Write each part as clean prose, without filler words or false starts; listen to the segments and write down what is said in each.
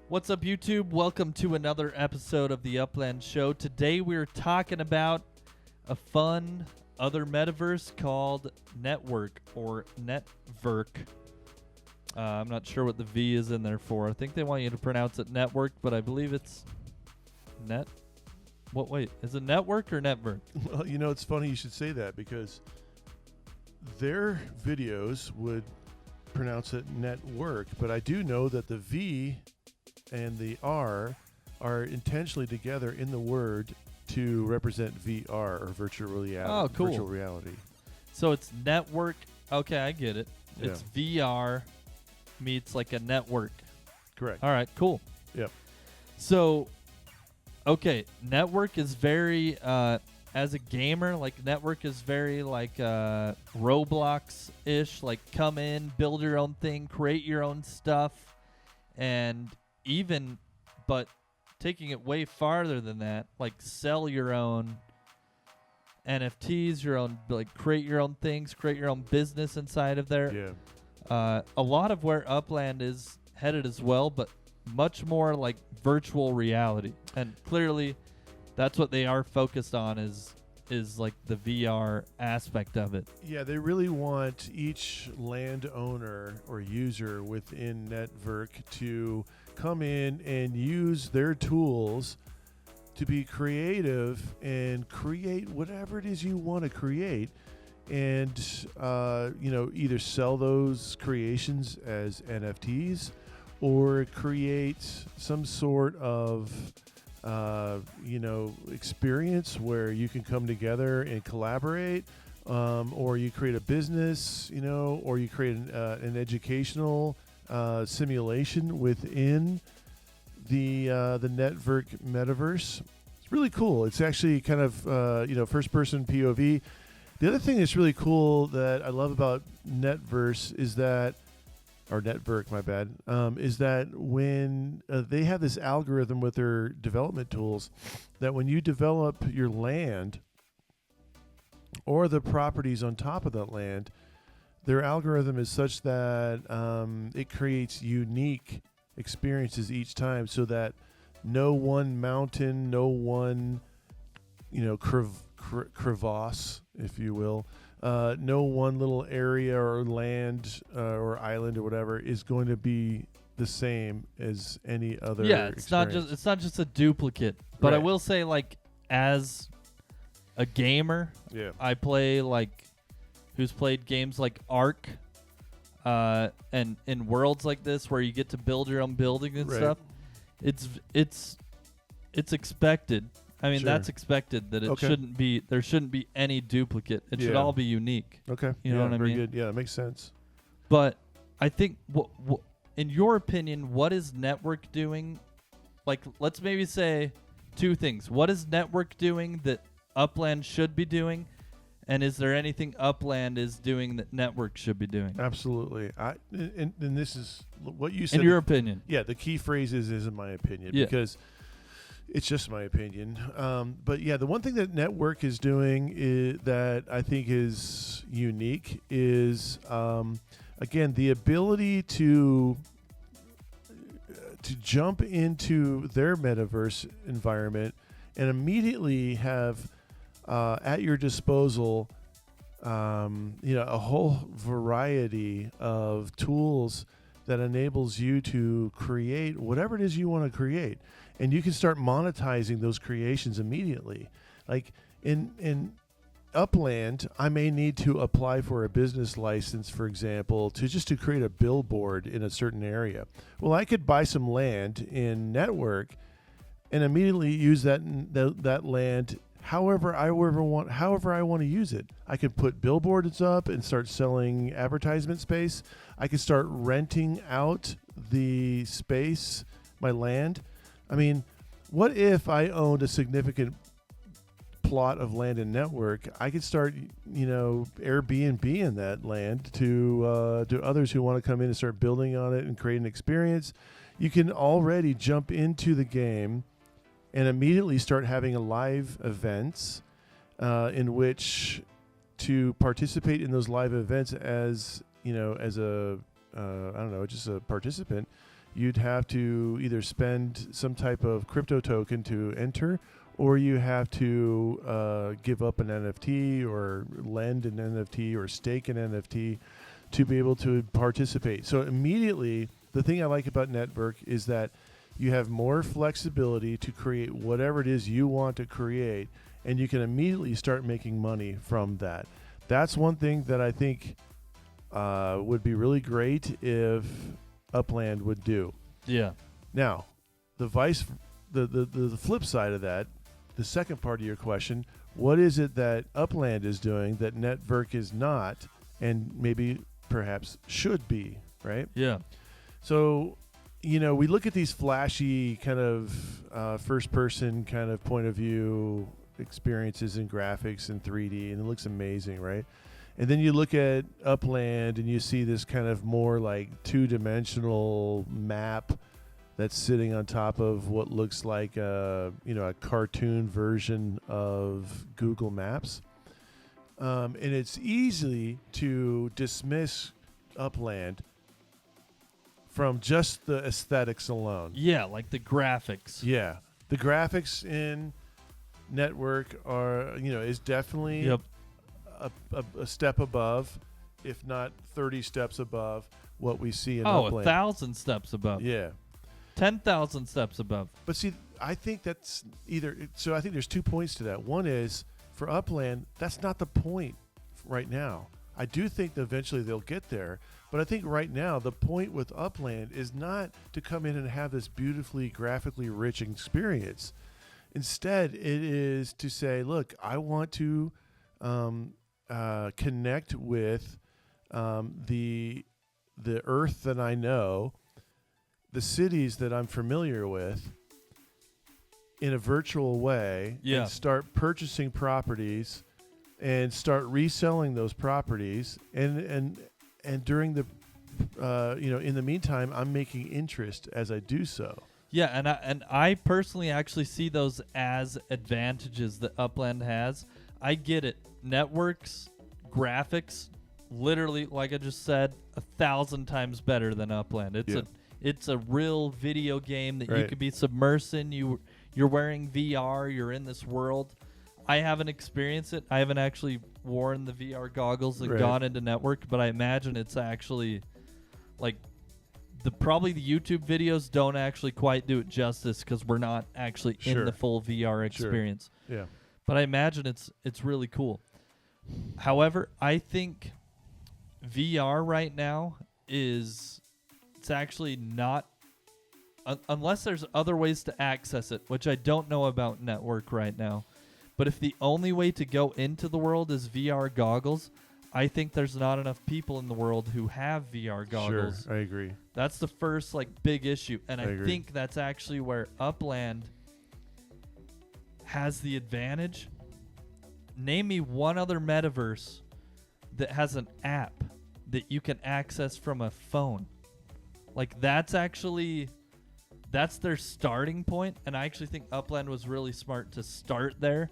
What's up, YouTube? Welcome to another episode of the Upland Show. Today we're talking about a fun other metaverse called Netvrk or Netvrk. I'm not sure what the V is in there for. I think they want you to pronounce it Netvrk, but I believe it's Net. What? Wait, is it Netvrk or Netvrk? Well, you know, it's funny you should say that because their videos would pronounce it Netvrk, but I do know that the V and the R are intentionally together in the word to represent VR or virtual reality. Oh, cool. Virtual reality. So it's Netvrk. Okay, I get it. Yeah. It's VR meets like a network. Correct. All right, cool. Yep. So, okay, Netvrk is very, as a gamer, like Netvrk is very like Roblox-ish, like come in, build your own thing, create your own stuff, and even, but taking it way farther than that, like sell your own NFTs, your own, like create your own things, create your own business inside of there. Yeah. A lot of where Upland is headed as well, but much more like virtual reality. And clearly that's what they are focused on is like the VR aspect of it. Yeah, they really want each landowner or user within Netvrk to come in and use their tools to be creative and create whatever it is you want to create, and either sell those creations as NFTs or create some sort of experience where you can come together and collaborate, or you create a business, or you create an educational simulation within the Netvrk metaverse. It's really cool. It's actually kind of first-person POV. The other thing that's really cool that I love about Netverse is that, or Netvrk, my bad, is that when they have this algorithm with their development tools, that when you develop your land or the properties on top of that land, their algorithm is such that it creates unique experiences each time, so that no one mountain, no one crevasse, if you will, no one little area or land or island or whatever is going to be the same as any other. Yeah, it's experience. not just a duplicate. But I Right. will say, like, as a gamer, Yeah. I play who's played games like Ark, and in worlds like this where you get to build your own building and Right. stuff. It's expected. I mean, Sure. that's expected that it Okay. there shouldn't be any duplicate. It should Yeah. all be unique. Okay. You know Yeah, what I very mean? good. Yeah, that makes sense. But I think, in your opinion, what is Netvrk doing? Like, let's maybe say two things. What is Netvrk doing that Upland should be doing? And is there anything Upland is doing that Netvrk should be doing? Absolutely. And this is what you said. In your opinion. Yeah, the key phrase is in my opinion, Yeah. because it's just my opinion. But yeah, the one thing that Netvrk is doing that I think is unique is, again, the ability to jump into their metaverse environment and immediately have at your disposal a whole variety of tools that enables you to create whatever it is you want to create, and you can start monetizing those creations immediately. Like in Upland, I may need to apply for a business license, for example, to create a billboard in a certain area. Well, I could buy some land in Netvrk and immediately use that land however I want to use it. I could put billboards up and start selling advertisement space. I could start renting out the space, my land. I mean, what if I owned a significant plot of land in Netvrk? I could start, Airbnb in that land to others who want to come in and start building on it and create an experience. You can already jump into the game and immediately start having a live events in which to participate in those live events as a just a participant. you'd have to either spend some type of crypto token to enter, or you have to give up an NFT or lend an NFT or stake an NFT to be able to participate. So immediately, the thing I like about Netvrk is that you have more flexibility to create whatever it is you want to create, and you can immediately start making money from that. That's one thing that I think would be really great if Upland would do. Yeah. Now, the flip side of that, the second part of your question, what is it that Upland is doing that Netvrk is not, and maybe perhaps should be, right? Yeah. So, we look at these flashy kind of first-person kind of point of view experiences and graphics in 3D, and it looks amazing, right? And then you look at Upland and you see this kind of more like two-dimensional map that's sitting on top of what looks like a cartoon version of Google Maps. And it's easy to dismiss Upland from just the aesthetics alone. Yeah, like the graphics. Yeah. The graphics in Netvrk are, is definitely a step above, if not 30 steps above what we see in Upland. 1,000 steps above. Yeah. 10,000 steps above. But see, I think that's I think there's 2 points to that. One is, for Upland, that's not the point right now. I do think that eventually they'll get there, but I think right now the point with Upland is not to come in and have this beautifully graphically rich experience. Instead, it is to say, look, I want to connect with the earth that I know, the cities that I'm familiar with, in a virtual way, and start purchasing properties and start reselling those properties, and during the in the meantime, I'm making interest as I do so. Yeah, and I personally actually see those as advantages that Upland has. I get it. Netvrk's graphics, literally, like I just said, 1,000 times better than Upland. It's a real video game that you could be submersed in. You're wearing VR. You're in this world. I haven't experienced it. I haven't actually worn the VR goggles and gone into Netvrk, but I imagine it's actually like probably the YouTube videos don't actually quite do it justice because we're not actually in the full VR experience. Sure. Yeah. But I imagine it's really cool. However, I think VR right now it's actually not unless there's other ways to access it, which I don't know about Netvrk right now. But if the only way to go into the world is VR goggles, I think there's not enough people in the world who have VR goggles. Sure, I agree. That's the first big issue, and I agree. think that's actually where Upland has the advantage. Name me one other metaverse that has an app that you can access from a phone. That's their starting point, and I actually think Upland was really smart to start there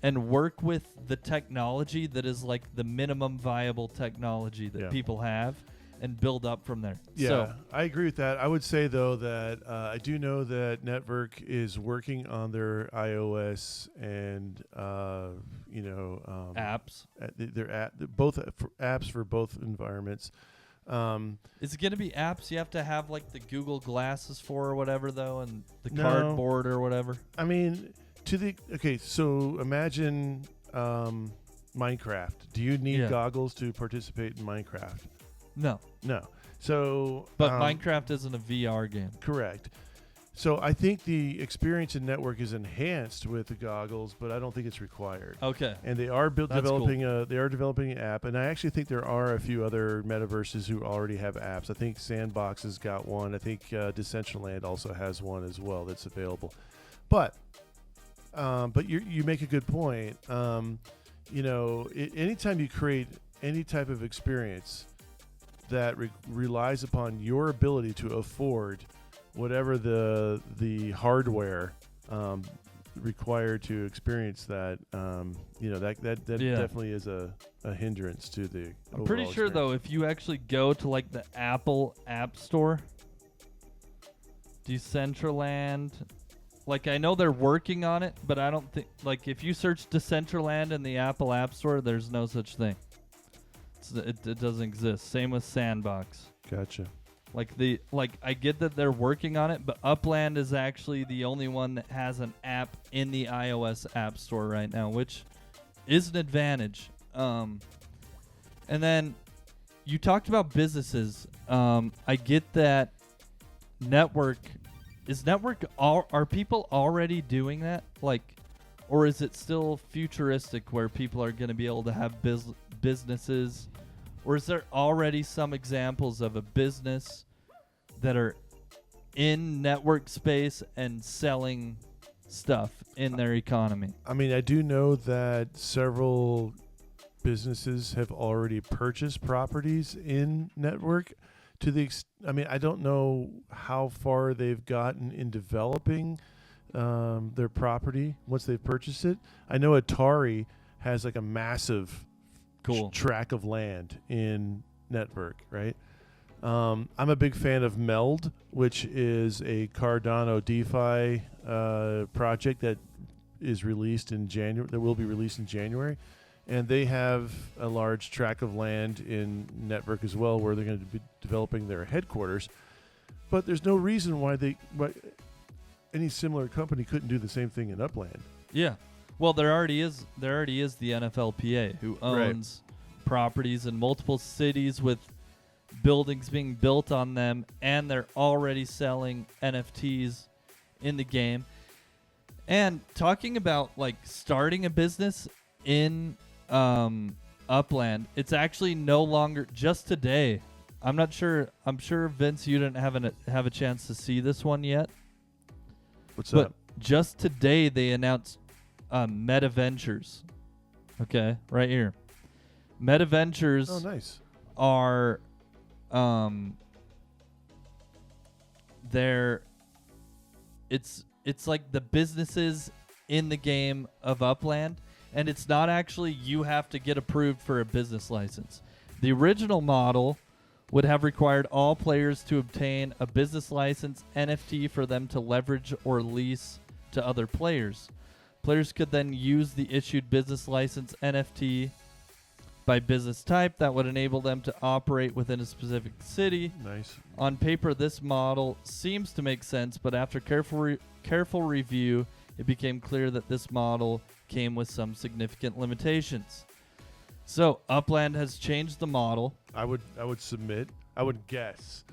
and work with the technology that is the minimum viable technology that people have and build up from there. Yeah, so, I agree with that. I would say, though, that I do know that Netvrk is working on their iOS and, apps. Both apps for both environments. Is it going to be apps you have to have the Google glasses for or whatever, though, and the cardboard or whatever? I mean, so imagine Minecraft. Do you need goggles to participate in Minecraft? No. So, but Minecraft isn't a VR game. Correct. So I think the experience in Netvrk is enhanced with the goggles, but I don't think it's required. Okay. And they are developing an app, and I actually think there are a few other metaverses who already have apps. I think Sandbox has got one. I think Decentraland also has one as well that's available. But you make a good point. Anytime you create any type of experience that relies upon your ability to afford whatever the hardware required to experience that, that definitely is a hindrance to the. I'm pretty sure though, if you actually go to the Apple App Store, Decentraland. Like, I know they're working on it, but I don't think, like, if you search Decentraland in the Apple App Store, there's no such thing. It doesn't exist. Same with Sandbox. Gotcha. I get that they're working on it, but Upland is actually the only one that has an app in the iOS App Store right now, which is an advantage. And then you talked about businesses. I get that Netvrk. Is Netvrk are people already doing that? Like, or is it still futuristic where people are going to be able to have businesses? Or is there already some examples of a business that are in Netvrk space and selling stuff in their economy? I mean, I do know that several businesses have already purchased properties in Netvrk. I mean, I don't know how far they've gotten in developing their property once they've purchased it. I know Atari has like a massive tract of land in Netvrk, right? I'm a big fan of Meld, which is a Cardano DeFi project that is released in January. That will be released in January, and they have a large tract of land in Netvrk as well, where they're going to be developing their headquarters. But there's no reason why any similar company couldn't do the same thing in Upland. Yeah. Well, there already is the NFLPA, who owns properties in multiple cities with buildings being built on them, and they're already selling NFTs in the game. And talking about like starting a business in Upland, it's actually no longer just today. I'm sure Vince, you didn't have a chance to see this one yet. What's but up? Just today they announced Metaventures. Okay, right here. Metaventures are it's like the businesses in the game of Upland, and it's not actually you have to get approved for a business license. The original model would have required all players to obtain a business license NFT for them to leverage or lease to other players. Players could then use the issued business license NFT by business type that would enable them to operate within a specific city. Nice. On paper, this model seems to make sense, but after careful review, it became clear that this model came with some significant limitations. So Upland has changed the model. I would guess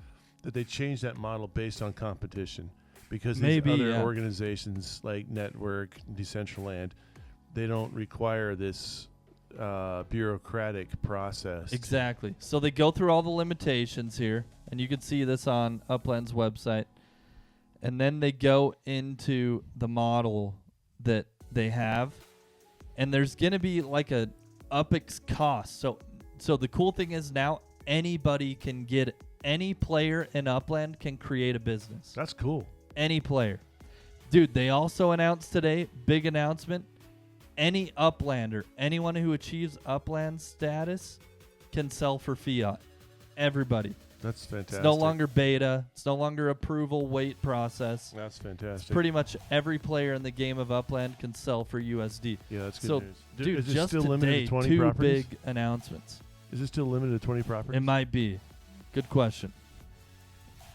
that they changed that model based on competition, because these other organizations like Netvrk, Decentraland, they don't require this bureaucratic process. Exactly. So they go through all the limitations here, and you can see this on Upland's website. And then they go into the model that they have, and there's going to be like a UPX cost. So the cool thing is now anybody can get, any player in Upland can create a business. That's cool. Any player. Dude, they also announced today, big announcement, any Uplander, anyone who achieves Upland status can sell for fiat. Everybody. That's fantastic. It's no longer beta. It's no longer approval wait process. That's fantastic. It's pretty much every player in the game of Upland can sell for USD. Yeah, that's good so, news. Dude, is it just still today, limited to 20 two properties? big announcements. Is it still limited to 20 properties? It might be. Good question.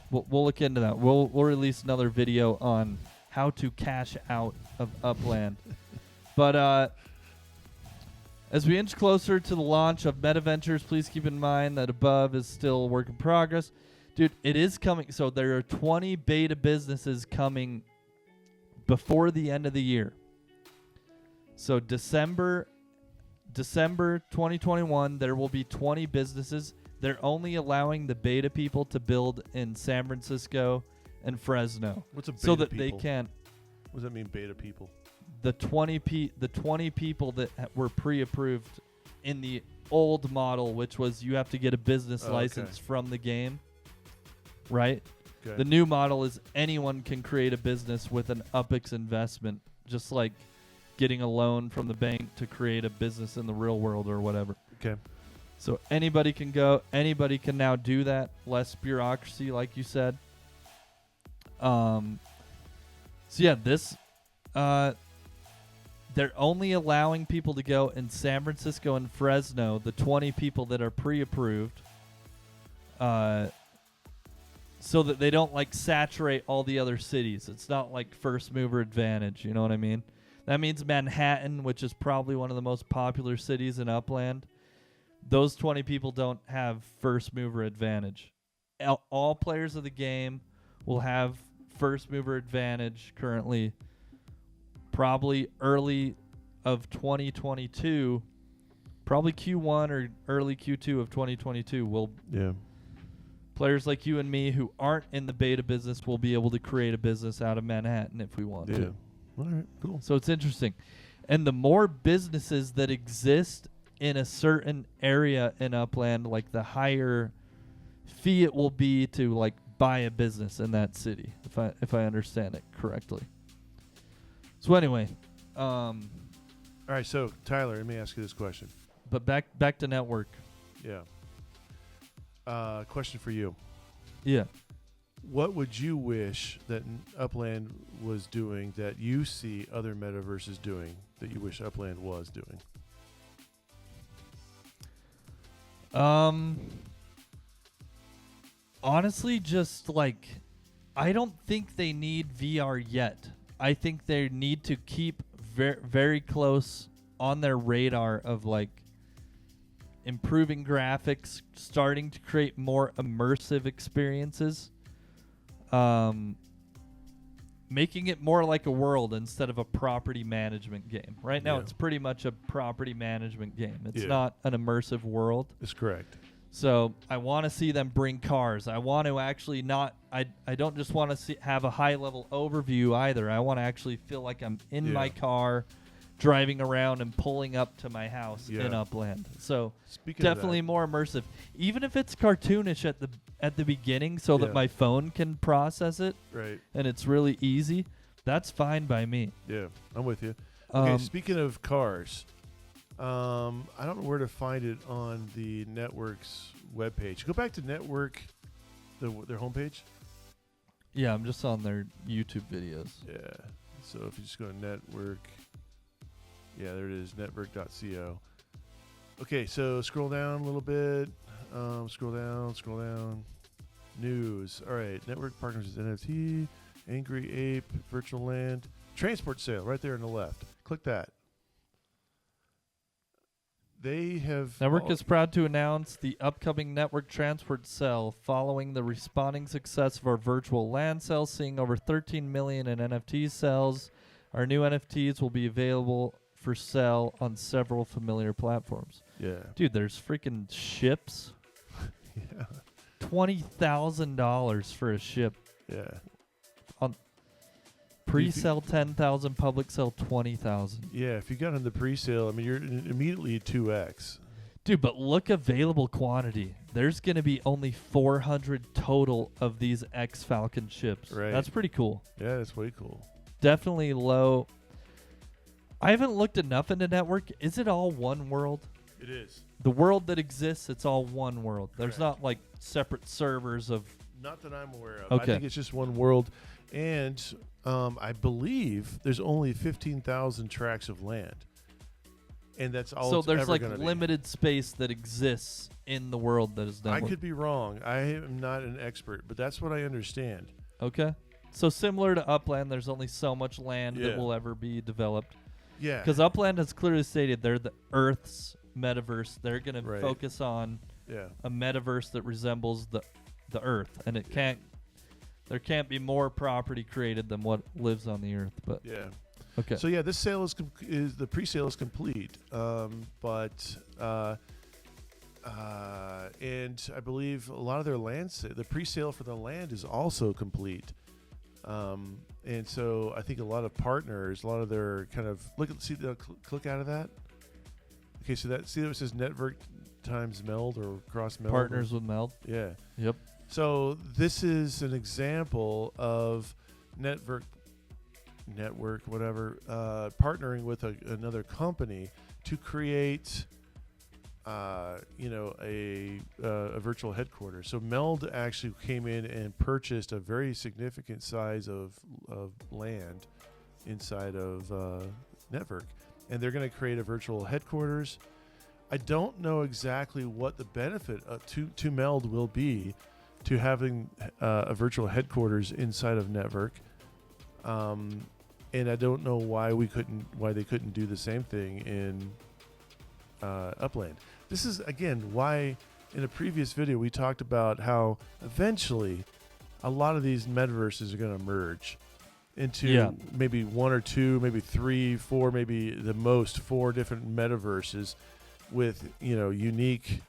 We'll look into that. We'll release another video on how to cash out of Upland. But as we inch closer to the launch of Metaventures, please keep in mind that above is still a work in progress. Dude, it is coming. So there are 20 beta businesses coming before the end of the year. So December 2021, there will be 20 businesses. They're only allowing the beta people to build in San Francisco and Fresno. What's a beta so that people? They can. What does that mean, beta people? The 20 people that were pre-approved in the old model, which was you have to get a business license from the game, right? Okay. The new model is anyone can create a business with an UPX investment, just like getting a loan from the bank to create a business in the real world or whatever. Okay. So anybody can go. Anybody can now do that. Less bureaucracy, like you said. So yeah, this they're only allowing people to go in San Francisco and Fresno, the 20 people that are pre-approved, so that they don't like saturate all the other cities. It's not like first mover advantage, you know what I mean? That means Manhattan, which is probably one of the most popular cities in Upland, those 20 people don't have first mover advantage. All players of the game will have first mover advantage currently. Probably early of 2022, probably Q1 or early Q2 of 2022 will players like you and me who aren't in the beta business will be able to create a business out of Manhattan if we want to. All right, cool. So it's interesting. And the more businesses that exist in a certain area in Upland, like the higher fee it will be to like buy a business in that city, if I understand it correctly. So anyway, all right. So Tyler, let me ask you this question. But back to Network. Yeah. Question for you. Yeah. What would you wish that Upland was doing that you see other metaverses doing that you wish Upland was doing? Honestly, just like, I don't think they need VR yet. I think they need to keep very close on their radar of like improving graphics, starting to create more immersive experiences, making it more like a world instead of a property management game. Right now, it's pretty much a property management game. It's not an immersive world. That's correct. So I want to see them bring cars. I want to actually not. I don't just want to have a high level overview either. I want to actually feel like I'm in my car, driving around and pulling up to my house in Upland. So definitely more immersive. Even if it's cartoonish at the beginning, so that my phone can process it. Right. And it's really easy. That's fine by me. Yeah, I'm with you. Okay, speaking of cars. I don't know where to find it on the Network's webpage. Go back to Netvrk, their homepage. Yeah, I'm just on their YouTube videos. Yeah. So if you just go to Netvrk, there it is, netvrk.co. Okay, so scroll down a little bit. Scroll down. News. All right, Netvrk partners with NFT, Angry Ape, Virtual Land, transport sale right there on the left. Click that. They have Netvrk is proud to announce the upcoming Network Transport Sale following the responding success of our virtual land sale, seeing over 13 million in NFT sales. Our new NFTs will be available for sale on several familiar platforms. Yeah. Dude, there's freaking ships. Yeah. $20,000 for a ship. Yeah. On pre-sale 10,000, public sale 20,000. Yeah, if you got on the pre-sale, I mean, you're immediately 2x. Dude, but look available quantity. There's going to be only 400 total of these X-Falcon ships. Right. That's pretty cool. Yeah, that's way cool. Definitely low. I haven't looked enough into Network. Is it all one world? It is. The world that exists, it's all one world. There's Correct. not like separate servers of... Not that I'm aware of. Okay. I think it's just one world. And I believe there's only 15,000 tracts of land. And that's all So it's there's ever like gonna be. limited space that exists in the world that is Network. I could be wrong. I am not an expert, but that's what I understand. Okay. So similar to Upland, there's only so much land that will ever be developed. Yeah. Because Upland has clearly stated they're the Earth's metaverse. They're going to focus on a metaverse that resembles the Earth, and it can't. There can't be more property created than what lives on the Earth. But okay. So this sale is the pre-sale is complete, and I believe a lot of their land, the pre-sale for the land is also complete. And so I think a lot of partners, a lot of their kind of click out of that. Okay, so that it says Netvrk times Meld or cross Meld. Partners with Meld. Yeah. Yep. So this is an example of Netvrk, whatever, partnering with another company to create a virtual headquarters. So Meld actually came in and purchased a very significant size of land inside of Netvrk, and they're going to create a virtual headquarters. I don't know exactly what the benefit to Meld will be to having a virtual headquarters inside of Netvrk, and I don't know why they couldn't do the same thing in Upland. This is again why in a previous video we talked about how eventually a lot of these metaverses are going to merge into maybe one or two, maybe 3, 4, maybe the most 4 different metaverses with unique.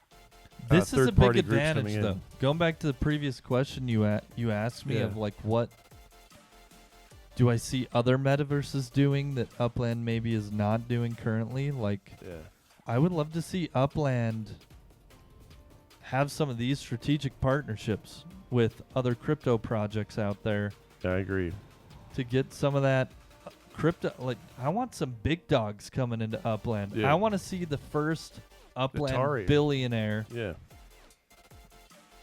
This is a big third-party groups advantage, coming though. in. Going back to the previous question you asked me of like, what do I see other metaverses doing that Upland maybe is not doing currently? Like, I would love to see Upland have some of these strategic partnerships with other crypto projects out there. I agree. To get some of that crypto, like I want some big dogs coming into Upland. Yeah. I want to see the first Upland Atari. billionaire. Yeah.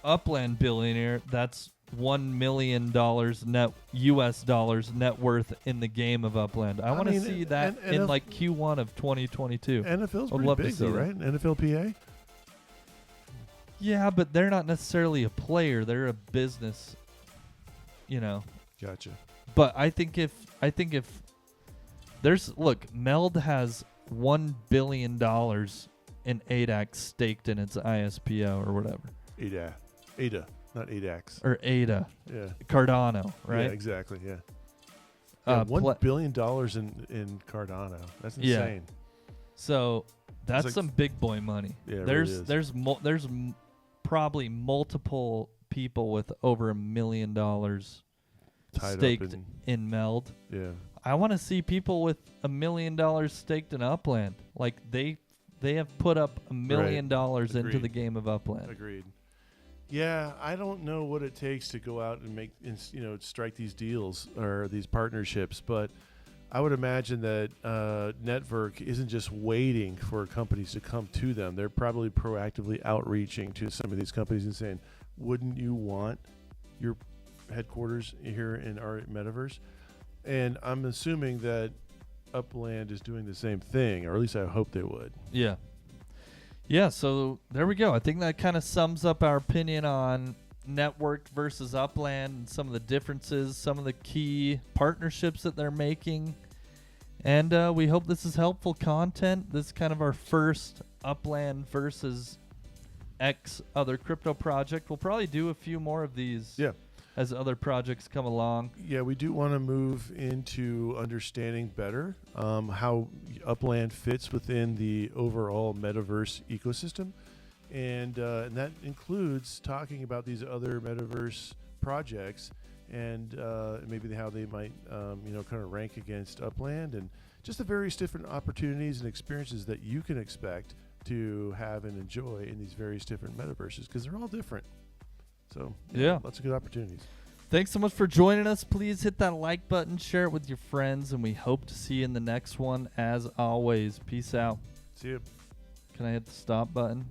Upland billionaire. That's $1 million US dollars net worth in the game of Upland. I want to see that in like Q1 of 2022. NFL's I'd pretty love to big see though, that. right? NFL PA. Yeah, but they're not necessarily a player. They're a business. Gotcha. But I think if Meld has $1 billion in ADAX staked in its ISPO or whatever. ADA, not ADAX. Or ADA. Yeah. Cardano, right? Yeah, exactly. Yeah. $1 billion in Cardano. That's insane. So that's like some big boy money. Yeah, it there's really is. there's probably multiple people with over $1 million Tied staked up in Meld. Yeah. I want to see people with $1 million staked in Upland. Like they have put up $1 million into Agreed. the game of Upland. Agreed. Yeah, I don't know what it takes to go out and strike these deals or these partnerships, but I would imagine that Netvrk isn't just waiting for companies to come to them. They're probably proactively outreaching to some of these companies and saying, "Wouldn't you want your headquarters here in our metaverse?" And I'm assuming that Upland is doing the same thing, or at least I hope they would. Yeah. Yeah, so there we go. I think that kind of sums up our opinion on Netvrk versus Upland and some of the differences, some of the key partnerships that they're making. And we hope this is helpful content. This is kind of our first Upland versus X other crypto project. We'll probably do a few more of these as other projects come along. Yeah, we do want to move into understanding better how Upland fits within the overall metaverse ecosystem. And that includes talking about these other metaverse projects and maybe how they might, kind of rank against Upland and just the various different opportunities and experiences that you can expect to have and enjoy in these various different metaverses because they're all different. So, lots of good opportunities. Thanks so much for joining us. Please hit that like button, share it with your friends, and we hope to see you in the next one. As always, peace out. See you. Can I hit the stop button?